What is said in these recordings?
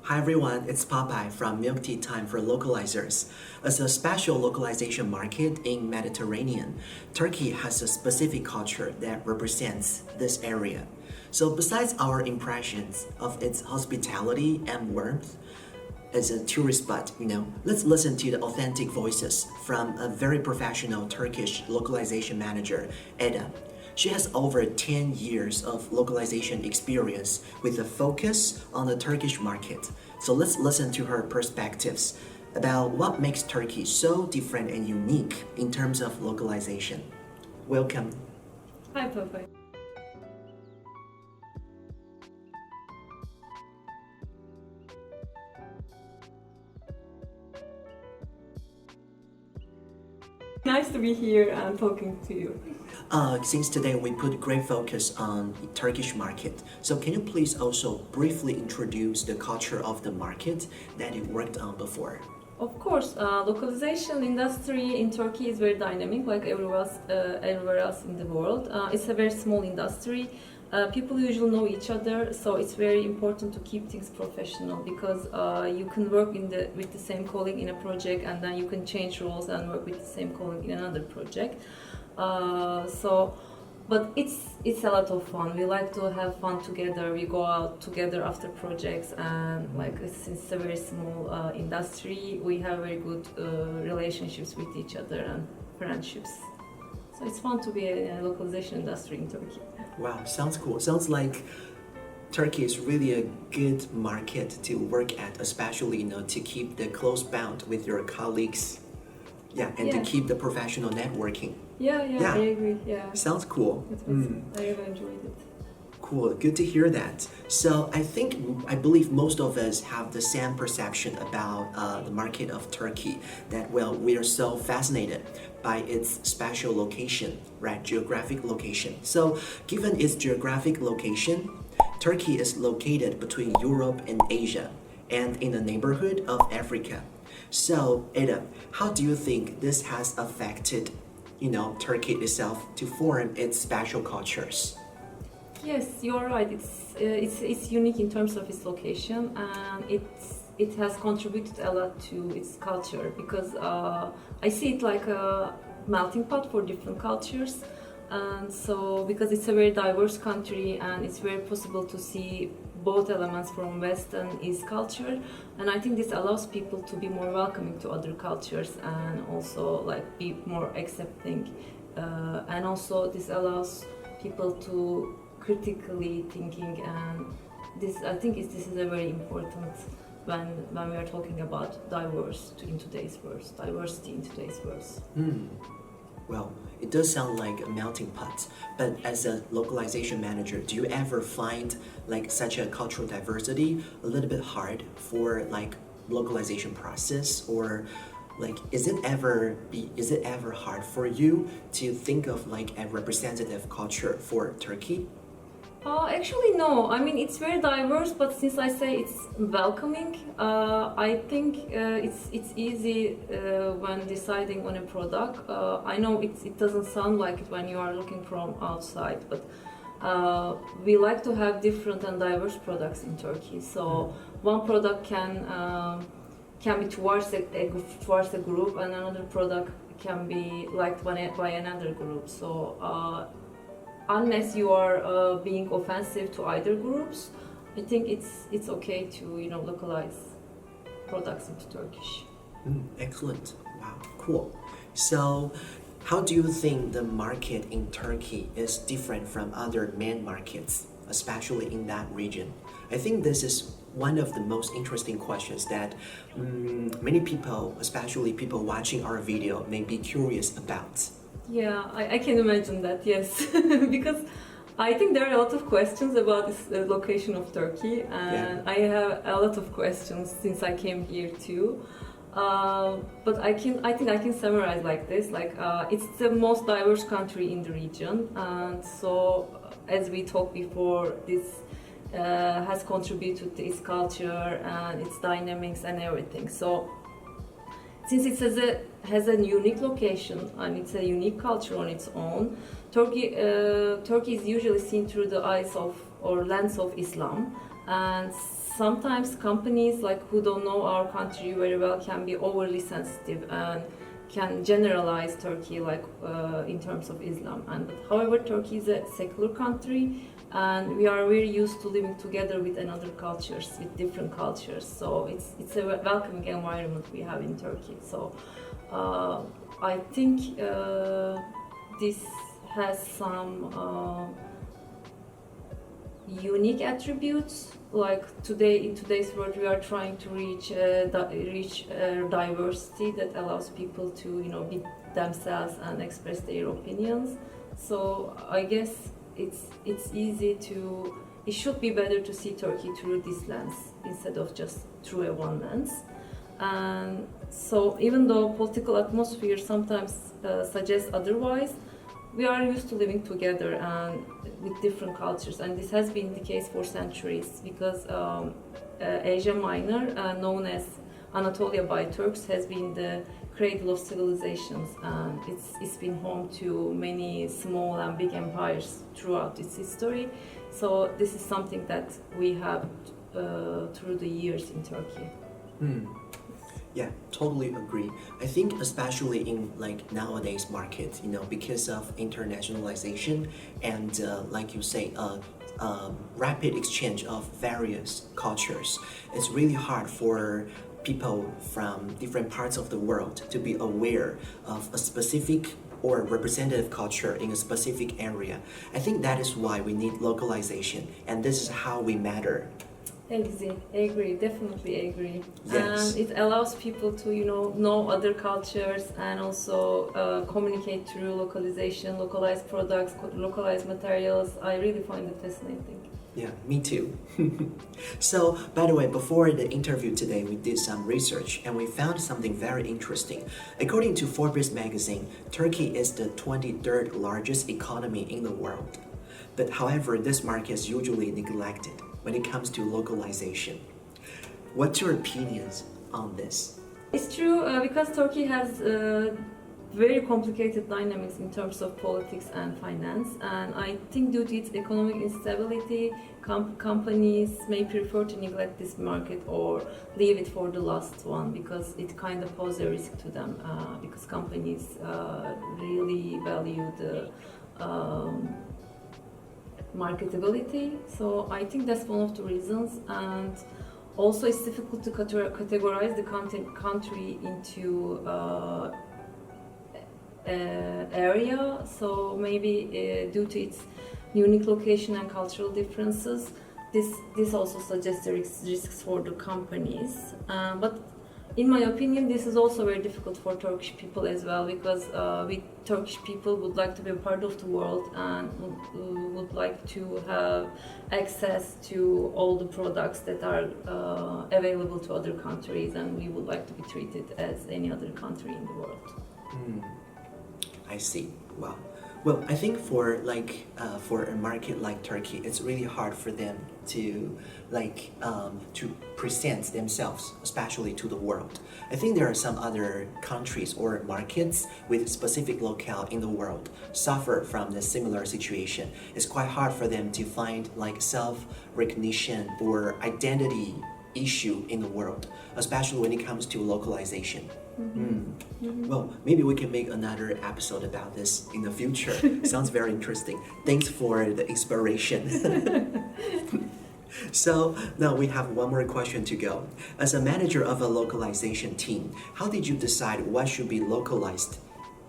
Hi everyone, it's Popeye from MilkTeaTime for localizers. As a special localization market in Mediterranean, Turkey has a specific culture that represents this area. So besides our impressions of its hospitality and warmth, as a tourist spot, let's listen to the authentic voices from a very professional Turkish localization manager, Eda. She has over 10 years of localization experience with a focus on the Turkish market. So let's listen to her perspectives about what makes Turkey so different and unique in terms of localization. Welcome. Hi, Popeye. Nice to be here and talking to you. Since today we put great focus on the Turkish market, so can you please also briefly introduce the culture of the market that you worked on before? Of course, localization industry in Turkey is very dynamic, like everywhere else in the world. It's a very small industry. People usually know each other, so it's very important to keep things professional because you can work with the same colleague in a project, and then you can change roles and work with the same colleague in another project. But it's a lot of fun. We like to have fun together. We go out together after projects, and since it's a very small industry, we have very good relationships with each other and friendships. So it's fun to be in a localization industry in Turkey. Wow, sounds cool. Sounds like Turkey is really a good market to work at, especially to keep the close bond with your colleagues. Yeah, and to keep the professional networking. Yeah, I agree. Yeah. Sounds cool. I have enjoyed it. Cool, good to hear that. So I believe most of us have the same perception about the market of Turkey, that we are so fascinated by its special location, right? Geographic location. So given its geographic location, Turkey is located between Europe and Asia and in the neighborhood of Africa. So Eda, how do you think this has affected Turkey itself to form its special cultures? Yes, you're right. It's unique in terms of its location, and it has contributed a lot to its culture because I see it like a melting pot for different cultures, and so because it's a very diverse country and it's very possible to see both elements from West and East culture, and I think this allows people to be more welcoming to other cultures and also be more accepting, and also this allows people to critically thinking, and this is a very important when we are talking about diversity in today's world. Well, it does sound like a melting pot, but as a localization manager, do you ever find such a cultural diversity a little bit hard for localization process, or is it ever hard for you to think of a representative culture for Turkey? Actually, no. I mean, it's very diverse, but since I say it's welcoming, I think it's easy when deciding on a product. I know it doesn't sound like it when you are looking from outside, but we like to have different and diverse products in Turkey. So one product can be towards a group, and another product can be liked by another group. So unless you are being offensive to either groups, I think it's okay to localize products into Turkish. Excellent. Wow, cool. So how do you think the market in Turkey is different from other main markets, especially in that region? I think this is one of the most interesting questions that many people, especially people watching our video, may be curious about. Yeah, I can imagine that, yes. Because I think there are a lot of questions about this location of Turkey, and I have a lot of questions since I came here too. But I think I can summarize like this: it's the most diverse country in the region, and so as we talked before, this has contributed to its culture and its dynamics and everything. So since it has a unique location and it's a unique culture on its own, Turkey is usually seen through the eyes of or lens of Islam, And sometimes companies like who don't know our country very well can be overly sensitive and can generalize Turkey like in terms of Islam. And however, Turkey is a secular country, and we are very used to living together with another cultures, with different cultures. So it's a welcoming environment we have in Turkey. So I think this has some unique attributes. Like today, in today's world, we are trying to reach diversity that allows people to, you know, be themselves and express their opinions. So I guess it's easy to. It should be better to see Turkey through this lens instead of just through a one lens. And so even though political atmosphere sometimes suggests otherwise, we are used to living together and with different cultures, and this has been the case for centuries because Asia Minor, known as Anatolia by Turks, has been the cradle of civilizations, and it's been home to many small and big empires throughout its history. So this is something that we have through the years in Turkey. Yeah, totally agree. I think especially in like nowadays market, you know, because of internationalization and like you say, rapid exchange of various cultures, it's really hard for people from different parts of the world to be aware of a specific or representative culture in a specific area. I think that is why we need localization, and this is how we matter. Agree, definitely agree. Yes. And it allows people to, you know other cultures and also communicate through localization, localized products, localized materials. I really find it fascinating. Yeah, me too. So, by the way, before the interview today, we did some research and we found something very interesting. According to Forbes magazine, Turkey is the 23rd largest economy in the world. But however, this market is usually neglected when it comes to localization. What's your opinions on this? It's true because Turkey has very complicated dynamics in terms of politics and finance, and I think due to its economic instability, companies may prefer to neglect this market or leave it for the last one because it kind of poses a risk to them because companies really value the marketability. So I think that's one of the reasons, and also it's difficult to categorize the country into area. So maybe due to its unique location and cultural differences, this also suggests the risks for the companies. But in my opinion, this is also very difficult for Turkish people as well because we Turkish people would like to be a part of the world and would like to have access to all the products that are available to other countries, and we would like to be treated as any other country in the world. I see. Wow. Well, I think for for a market like Turkey, it's really hard for them to to present themselves, especially to the world. I think there are some other countries or markets with specific locale in the world suffer from the similar situation. It's quite hard for them to find like self-recognition or identity issue in the world, especially when it comes to localization. Well, maybe we can make another episode about this in the future. Sounds very interesting. Thanks for the inspiration. So now we have one more question to go. As a manager of a localization team, how did you decide what should be localized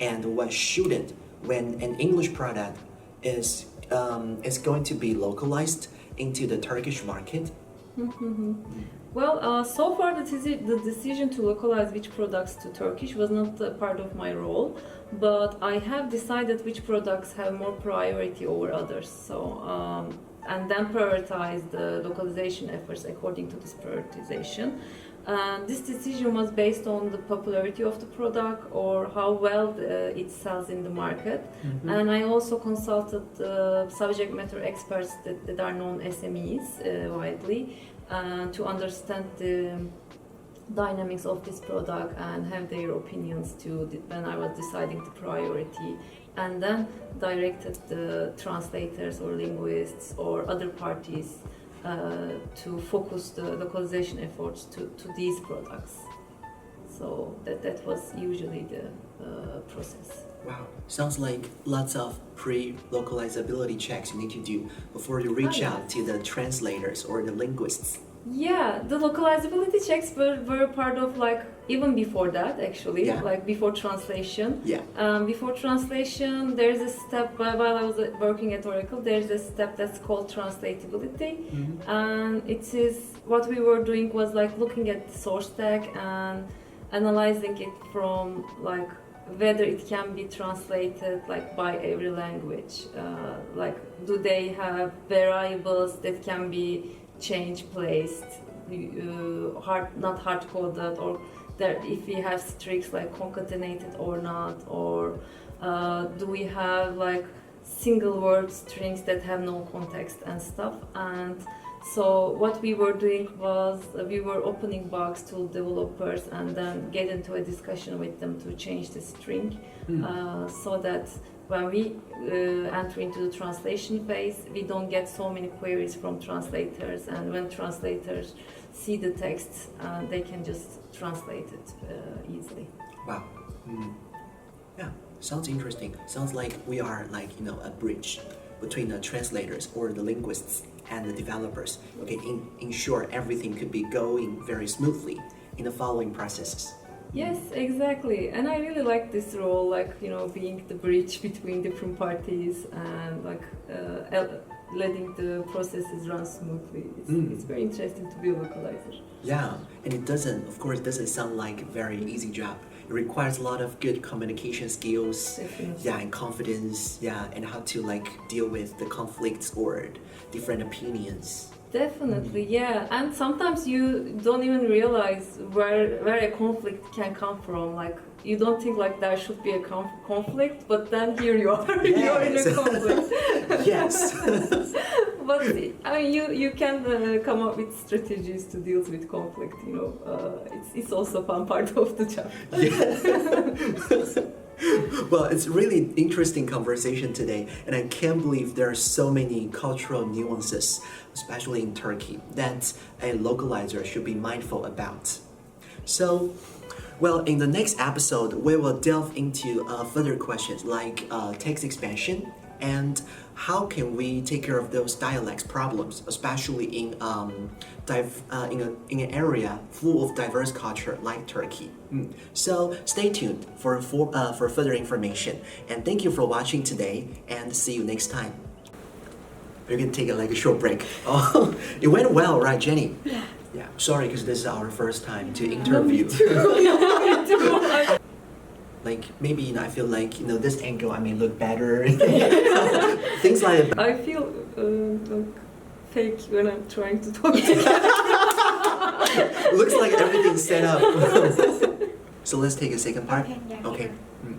and what shouldn't when an English product is going to be localized into the Turkish market? Well, so far the decision to localize which products to Turkish was not a part of my role, but I have decided which products have more priority over others. So, and then prioritize the localization efforts according to this prioritization. This decision was based on the popularity of the product or how well it sells in the market. And I also consulted subject matter experts that are known SMEs widely to understand the dynamics of this product and have their opinions too when I was deciding the priority, and then directed the translators or linguists or other parties to focus the localization efforts to these products. So that was usually the process. Wow, sounds like lots of pre-localizability checks you need to do before you reach out to the translators or the linguists. Yeah, the localizability checks were part of like even before that actually, like before translation. Yeah. Before translation, there's a step while I was working at Oracle. There's a step that's called translatability, and it is what we were doing was like looking at the source tag and analyzing it from like whether it can be translated like by every language. Like, do they have variables that can be change placed, not hard coded, or that if we have strings like concatenated or not, or do we have like single word strings that have no context and stuff. And so what we were doing was we were opening bugs to developers and then get into a discussion with them to change the string so that when we enter into the translation phase, we don't get so many queries from translators, and when translators see the text, they can just translate it easily. Wow. Yeah, sounds interesting. Sounds like we are like, a bridge between the translators or the linguists and the developers. Okay, ensure everything could be going very smoothly in the following processes. Yes, exactly. And I really like this role, like, being the bridge between different parties and like letting the processes run smoothly. It's very interesting to be a localizer. Yeah, and it doesn't sound like a very easy job. It requires a lot of good communication skills, Definitely. and confidence, and how to like deal with the conflicts or different opinions. Definitely, yeah. And sometimes you don't even realize where a conflict can come from. Like, you don't think like there should be a conflict, but then here you are, you're in a conflict. Yes. But I mean, you can come up with strategies to deal with conflict. It's also a fun part of the job. Yeah. Well, it's really interesting conversation today, and I can't believe there are so many cultural nuances, especially in Turkey, that a localizer should be mindful about. So, well, in the next episode, we will delve into further questions like text expansion and how can we take care of those dialects problems, especially in an area full of diverse culture like Turkey. So stay tuned for further information, and thank you for watching today, and see you next time. We're gonna take a short break. Oh, it went well, right, Jenny? Yeah. Yeah. Sorry, because this is our first time to interview. Like maybe I feel like this angle I may look better. Things like that. I feel like fake when I'm trying to talk to you. Looks like everything's set up. So let's take a second part. Okay, yeah, Okay. sure.